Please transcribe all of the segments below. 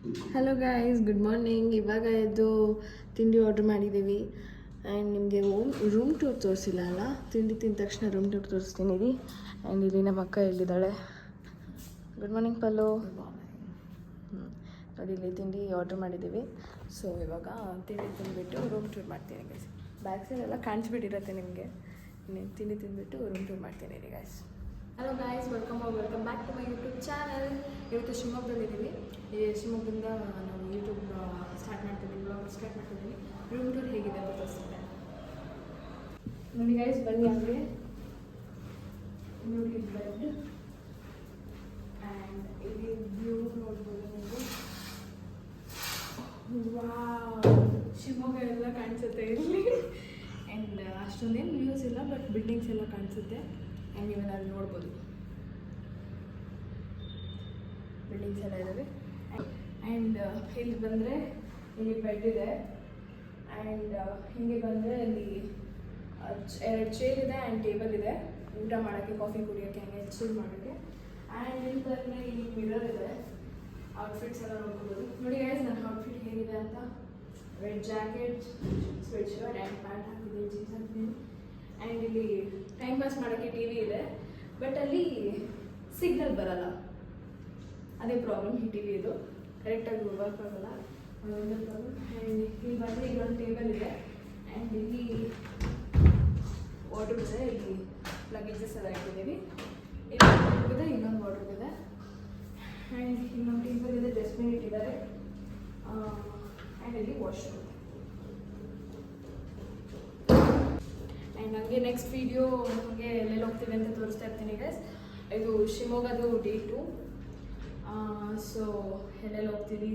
Hello guys, good morning. ಇವಾಗ ಎದ್ದು ತಿಂಡಿ ಆರ್ಡ್ರ್ ಮಾಡಿದ್ದೀವಿ. ಆ್ಯಂಡ್ ನಿಮಗೆ ರೂಮ್ ಟೂರ್ ತೋರಿಸಿಲ್ಲ ಅಲ್ಲ, ತಿಂಡಿ ತಿಂದ ತಕ್ಷಣ ರೂಮ್ ಟೂರ್ ತೋರಿಸ್ತೀನಿ ರೀ. ಆ್ಯಂಡ್ ಇಲ್ಲಿ ನಮ್ಮ ಅಕ್ಕ ಎಲ್ಲಿದ್ದಾಳೆ. Good morning Pallu. ನೋಡಿ, ಇಲ್ಲಿ ತಿಂಡಿ ಆರ್ಡ್ರ್ ಮಾಡಿದ್ದೀವಿ. ಸೊ ಇವಾಗ ತಿಂಡಿ ತಿಂದುಬಿಟ್ಟು ರೂಮ್ ಟೂರ್ ಮಾಡ್ತೀನಿ ಗೈಸ್. ಬ್ಯಾಕ್ ಸೈಡ್ ಎಲ್ಲ ಕಾಣಿಸ್ಬಿಟ್ಟಿರುತ್ತೆ ನಿಮಗೆ. ತಿಂಡಿ ತಿಂದುಬಿಟ್ಟು ರೂಮ್ ಟೂರ್ ಮಾಡ್ತೀನಿ ರೀ guys. Hello guys, welcome back to my YouTube channel. ಇವತ್ತು ಶಿವಮೊಗ್ಗದಲ್ಲಿದ್ದೀವಿ. ಈ ಶಿವಮೊಗ್ಗದಿಂದ ನಾವು ಯೂಟ್ಯೂಬ್ ಸ್ಟಾರ್ಟ್ ಮಾಡ್ತಿದ್ದೀವಿ, ಬ್ಲಾಗ್ ಸ್ಟಾರ್ಟ್ ಮಾಡ್ತಿದ್ದೀವಿ. ರೂಮ್ ಟೂರ್ ಹೇಗಿದೆ ಅಂತ ತೋರಿಸ್ತೀನಿ ನೋಡಿ ಗೈಸ್. ಬನ್ನಿ ಹಂಗೆ ನೋಡಿ, ಬೆಡ್ ಆ್ಯಂಡ್ ಇಲ್ಲಿ ವ್ಯೂ ನೋಡ್ಬೋದು ನೀವು. ವಾವ್, ಶಿವಮೊಗ್ಗ ಎಲ್ಲ ಕಾಣಿಸುತ್ತೆ ಇಲ್ಲಿ. ಆ್ಯಂಡ್ ಅಷ್ಟೊಂದೇನು ವ್ಯೂಸ್ ಇಲ್ಲ, ಬಟ್ ಬಿಲ್ಡಿಂಗ್ಸ್ ಎಲ್ಲ ಕಾಣಿಸುತ್ತೆ. ಆ್ಯಂಡ್ ನೀವೆಲ್ಲ ಅಲ್ಲಿ ನೋಡ್ಬೋದು, ಬಿಲ್ಡಿಂಗ್ಸ್ ಎಲ್ಲ ಇದ್ದಾವೆ. ಆ್ಯಂಡ್ ಇಲ್ಲಿ ಬಂದರೆ ಇಲ್ಲಿ ಬೆಡ್ ಇದೆ. ಆ್ಯಂಡ್ ಹೀಗೆ ಬಂದರೆ ಅಲ್ಲಿ 2 ಚೇರ್ ಇದೆ ಆ್ಯಂಡ್ ಟೇಬಲ್ ಇದೆ, ಊಟ ಮಾಡೋಕ್ಕೆ, ಕಾಫಿ ಕುಡಿಯೋಕ್ಕೆ, ಹಂಗೆ ಚಿಲ್ ಮಾಡೋಕ್ಕೆ. ಆ್ಯಂಡ್ ಇಲ್ಲಿ ಬಂದರೆ ಇಲ್ಲಿ ಮಿರರ್ ಇದೆ, ಔಟ್ಫಿಟ್ಸ್ ಎಲ್ಲ ನೋಡ್ಕೋಬೋದು. ನೋಡಿ ಗೈಸ್, ನನ್ನ ಔಟ್ಫಿಟ್ ಹೇಗಿದೆ ಅಂತ. Red jacket, sweat shirt and pant ಹಾಕಿದ್ದೀನಿ, ಜೀನ್ಸ್ ಹಾಕಿದ್ದೀನಿ. ಆ್ಯಂಡ್ ಇಲ್ಲಿ ಟೈಮ್ ಪಾಸ್ ಮಾಡೋಕ್ಕೆ ಟಿ ವಿ ಇದೆ, ಬಟ್ ಅಲ್ಲಿ ಸಿಗ್ನಲ್ ಬರಲ್ಲ, ಅದೇ ಪ್ರಾಬ್ಲಮ್. ಈ ಟಿ ವಿ ಇದು ಕರೆಕ್ಟಾಗಿ ವರ್ಕ್ ಆಗೋಲ್ಲ, ಅದೊಂದು ಪ್ರಾಬ್ಲಮ್. ಆ್ಯಂಡ್ ಇಲ್ಲಿ ಬಂದರೆ ಇಲ್ಲೊಂದು ಟೇಬಲ್ ಇದೆ. ಆ್ಯಂಡ್ ಇಲ್ಲಿ ವಾರ್ಡ್ರೋಬ್ ಇದೆ, ಇಲ್ಲಿ ಲಗೇಜಸ್ ಎಲ್ಲ ಇಟ್ಟಿದ್ದೀವಿ. ಇಲ್ಲಿ ವಾರ್ಡ್ರೋಬ್ ಇದೆ, ಇನ್ನೊಂದು ವಾರ್ಡ್ರೋಬ್ ಇದೆ. ಆ್ಯಂಡ್ ಇನ್ನೊಂದು ಟೇಬಲ್ ಇದೆ, ಡಸ್ಟ್ಬಿನ್ ಇಟ್ಟಿದ್ದಾರೆ. ಆ್ಯಂಡ್ ಇಲ್ಲಿ ವಾಶ್ರೂಮ್. ಆ್ಯಂಡ್ ನನಗೆ ನೆಕ್ಸ್ಟ್ ವೀಡಿಯೋ ನಮಗೆ ಎಲ್ಲೆಲ್ಲಿ ಹೋಗ್ತೀವಿ ಅಂತ ತೋರಿಸ್ತಾ ಇರ್ತೀನಿ ಗೈಸ್. ಇದು ಶಿವಮೊಗ್ಗದು ಡೇ 2. ಸೊ ಎಲ್ಲೆಲ್ಲಿ ಹೋಗ್ತೀವಿ,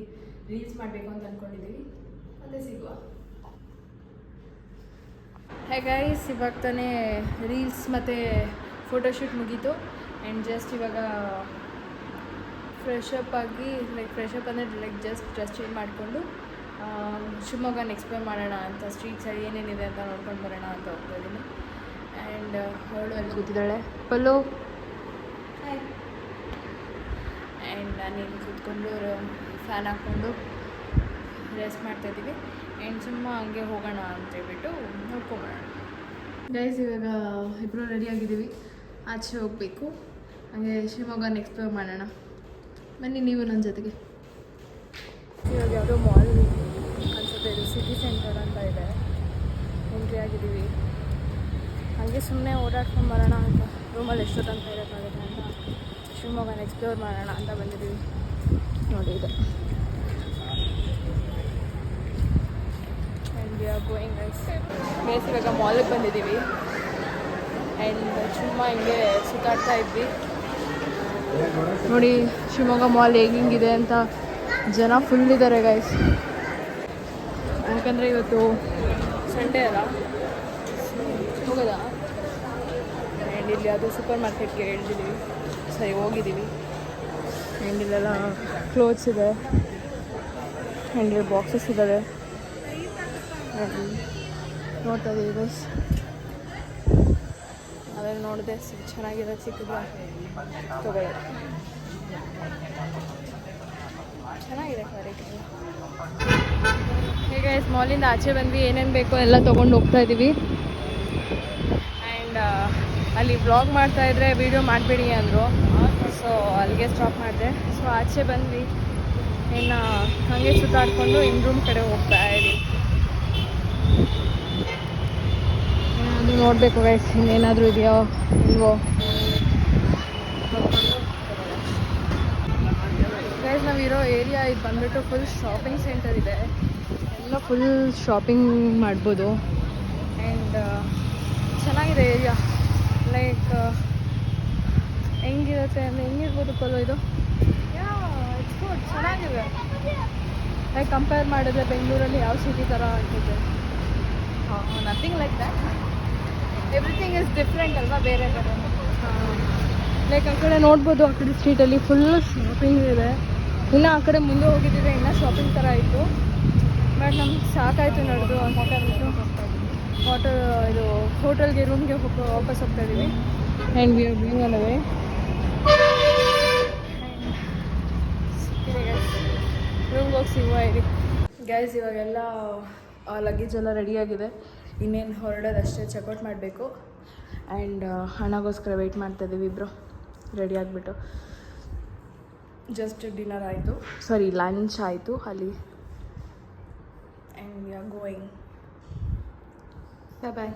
ರೀಲ್ಸ್ ಮಾಡಬೇಕು ಅಂತ ಅಂದ್ಕೊಂಡಿದ್ದೀವಿ, ಅದೇ ಸಿಗುವ. ಹೇ ಗೈಸ್, ಇವಾಗ ತಾನೇ ರೀಲ್ಸ್ ಮತ್ತು ಫೋಟೋಶೂಟ್ ಮುಗೀತು. ಆ್ಯಂಡ್ ಜಸ್ಟ್ ಇವಾಗ ಫ್ರೆಶಪ್ ಆಗಿ, ಫ್ರೆಶಪ್ ಅಂದರೆ ಜಸ್ಟ್ ಡ್ರೆಸ್ ಚೇಂಜ್ ಮಾಡಿಕೊಂಡು ಶಿವಮೊಗ್ಗನ ಎಕ್ಸ್ಪ್ಲೋರ್ ಮಾಡೋಣ ಅಂತ, ಸ್ಟ್ರೀಟ್ ಸೈಡ್ ಏನೇನಿದೆ ಅಂತ ನೋಡ್ಕೊಂಡು ಬರೋಣ ಅಂತ ಹೋಗ್ತಾ ಇದ್ದೀನಿ. ಆ್ಯಂಡ್ ಅವಳು ಅಲ್ಲಿ ಕೂತಿದ್ದಾಳೆ, ಪಲ್ಲು. ಹಾಯ್. ಆ್ಯಂಡ್ ನಾನು ಇಲ್ಲಿ ಕೂತ್ಕೊಂಡು ಫ್ಯಾನ್ ಹಾಕ್ಕೊಂಡು ರೆಸ್ಟ್ ಮಾಡ್ತಾಯಿದ್ದೀವಿ. ಆ್ಯಂಡ್ ಸುಮ್ಮ ಹಂಗೆ ಹೋಗೋಣ ಅಂತೇಳ್ಬಿಟ್ಟು ನೋಡ್ಕೊಂಬರೋಣ ಗೈಸ್. ಇವಾಗ ಇಬ್ಬರು ರೆಡಿಯಾಗಿದ್ದೀವಿ, ಆಚೆ ಹೋಗಬೇಕು, ಹಾಗೆ ಶಿವಮೊಗ್ಗನ ಎಕ್ಸ್ಪ್ಲೋರ್ ಮಾಡೋಣ. ಬನ್ನಿ ನೀವು ನನ್ನ ಜೊತೆಗೆ. ಇವಾಗ ಯಾವುದೋ ಮಾಲ್ ಅನ್ಸುತ್ತೆ, ಇದು ಸಿಟಿ ಸೆಂಟರ್ ಅಂತ ಇದೆ. ಎಂಟ್ರಿ ಆಗಿದ್ದೀವಿ, ಹಾಗೆ ಸುಮ್ಮನೆ ಓಡಾಡ್ಕೊಂಡು ಬರೋಣ ಅಂತ. ರೂಮಲ್ಲಿ ಎಷ್ಟೊತ್ತಂತ ಇರೋಕ್ಕಾಗುತ್ತೆ ಅಂತ ಶಿವಮೊಗ್ಗನ ಎಕ್ಸ್ಪ್ಲೋರ್ ಮಾಡೋಣ ಅಂತ ಬಂದಿದ್ದೀವಿ. ನೋಡಿ ಇದು. And we are going guys. ಇವಾಗ ಮಾಲಿಗೆ ಬಂದಿದ್ದೀವಿ. ಆ್ಯಂಡ್ ಸುಮ್ಮ ಹಿಂಗೆ ಸುತ್ತಾಡ್ತಾ ಇದ್ವಿ. ನೋಡಿ ಶಿವಮೊಗ್ಗ ಮಾಲ್ ಹೇಗಿಂಗಿದೆ ಅಂತ. ಜನ ಫುಲ್ ಇದ್ದಾರೆ ಗೈಸ್, ಯಾಕಂದರೆ ಇವತ್ತು ಸಂಡೇ ಅಲ್ಲ, ಹೋಗೋದಾ. ಆ್ಯಂಡ್ ಇಲ್ಲಿ ಅದು ಸೂಪರ್ ಮಾರ್ಕೆಟ್ಗೆ ಹೇಳ್ತಿದ್ದೀವಿ, ಸರಿ ಹೋಗಿದ್ದೀವಿ. ಆ್ಯಂಡ್ ಇಲ್ಲೆಲ್ಲ ಕ್ಲೋತ್ಸ್ ಇದೆ, ಆ್ಯಂಡ್ ಇಲ್ಲಿ ಬಾಕ್ಸಸ್ ಇದ್ದಾವೆ. ನೋಡ್ತಾ ಇದ್ದೀವಿ ಗೈಸ್. ಅದ್ರಲ್ಲಿ ನೋಡಿದೆ ಚೆನ್ನಾಗಿದೆ, ಸಿಕ್ಕಿದ್ರೆ ತೊಗೊಳ್ಳೋದು. ಚೆನ್ನಾಗಿದೆ ಕ್ವಾಲಿಟಿ. ಈಗ ಮಾಲಿಂದ ಆಚೆ ಬಂದ್ವಿ, ಏನೇನು ಬೇಕೋ ಎಲ್ಲ ತೊಗೊಂಡು ಹೋಗ್ತಾ ಇದ್ದೀವಿ. ಆ್ಯಂಡ್ ಅಲ್ಲಿ ವ್ಲಾಗ್ ಮಾಡ್ತಾಯಿದ್ರೆ ವೀಡಿಯೋ ಮಾಡಬೇಡಿ ಅಂದರು, ಸೊ ಅಲ್ಲಿಗೆ ಸ್ಟಾಪ್ ಮಾಡಿದೆ. ಸೊ ಆಚೆ ಬಂದ್ವಿ, ಇನ್ನು ಹಾಗೆ ಸುತ್ತಾಡಿಕೊಂಡು ಇನ್ ರೂಮ್ ಕಡೆ ಹೋಗ್ತಾ ಇದ್ದೀವಿ. ಏನಾದರೂ ನೋಡಬೇಕು ಗೈಸ್, ಇನ್ನೇನಾದರೂ ಇದೆಯೋ ಇಲ್ವೋ. ಗೈಸ್, ನಾವಿರೋ ಏರಿಯಾ ಇದು ಬಂದುಬಿಟ್ಟು ಫುಲ್ ಶಾಪಿಂಗ್ ಸೆಂಟರ್ ಇದೆ, ಎಲ್ಲ ಫುಲ್ ಶಾಪಿಂಗ್ ಮಾಡ್ಬೋದು. ಆ್ಯಂಡ್ ಚೆನ್ನಾಗಿದೆ ಏರಿಯಾ. ಲೈಕ್ ಹೆಂಗಿರುತ್ತೆ ಅಂದರೆ ಹೆಂಗಿರ್ಬೋದು ಪಲ್ಲು ಇದು. ಇಟ್ಸ್ ಗುಡ್, ಚೆನ್ನಾಗಿದೆ. ಲೈಕ್ ಕಂಪೇರ್ ಮಾಡಿದ್ರೆ ಬೆಂಗಳೂರಲ್ಲಿ ಯಾವ ಸಿಟಿ ಥರ ಆಗಿದೆ, nothing like that. Everything is different ಅಲ್ವಾ, ಬೇರೆ ಬೇರೆ. ಲೈಕ್ ಆ ಕಡೆ ನೋಡ್ಬೋದು, ಆ ಕಡೆ ಸ್ಟ್ರೀಟಲ್ಲಿ ಫುಲ್ ಶಾಪಿಂಗ್ ಇದೆ. ಇನ್ನು ಆ ಕಡೆ ಮುಂದೆ ಹೋಗಿದ್ದಿದೆ, ಇನ್ನೂ ಶಾಪಿಂಗ್ ಥರ ಇತ್ತು. ಬಟ್ ನಮ್ಗೆ ಸಾಕಾಯಿತು ನಡೆದು ಇದು ಹೋಟೆಲ್ಗೆ, ರೂಮ್ಗೆ ವಾಪಸ್ ಹೋಗ್ತಾ ಇದ್ದೀವಿ. And we are going on the way. ಸಿಗುವ ಇರಿ ಗೈಸ್. ಇವಾಗೆಲ್ಲ ಲಗೇಜ್ ಎಲ್ಲ ರೆಡಿಯಾಗಿದೆ, ಇನ್ನೇನು ಹೊರಡೋದಷ್ಟೇ, ಚೆಕ್ಔಟ್ ಮಾಡಬೇಕು. ಆ್ಯಂಡ್ ಹಣಗೋಸ್ಕರ ವೆಯ್ಟ್ ಮಾಡ್ತಾಯಿದ್ದೀವಿ ಇಬ್ಬರು ರೆಡಿ ಆಗಿಬಿಟ್ಟು. ಜಸ್ಟ್ ಡಿನ್ನರ್ ಆಯಿತು, ಸಾರಿ ಲಂಚ್ ಆಯಿತು ಅಲ್ಲಿ. And we are going. Bye bye.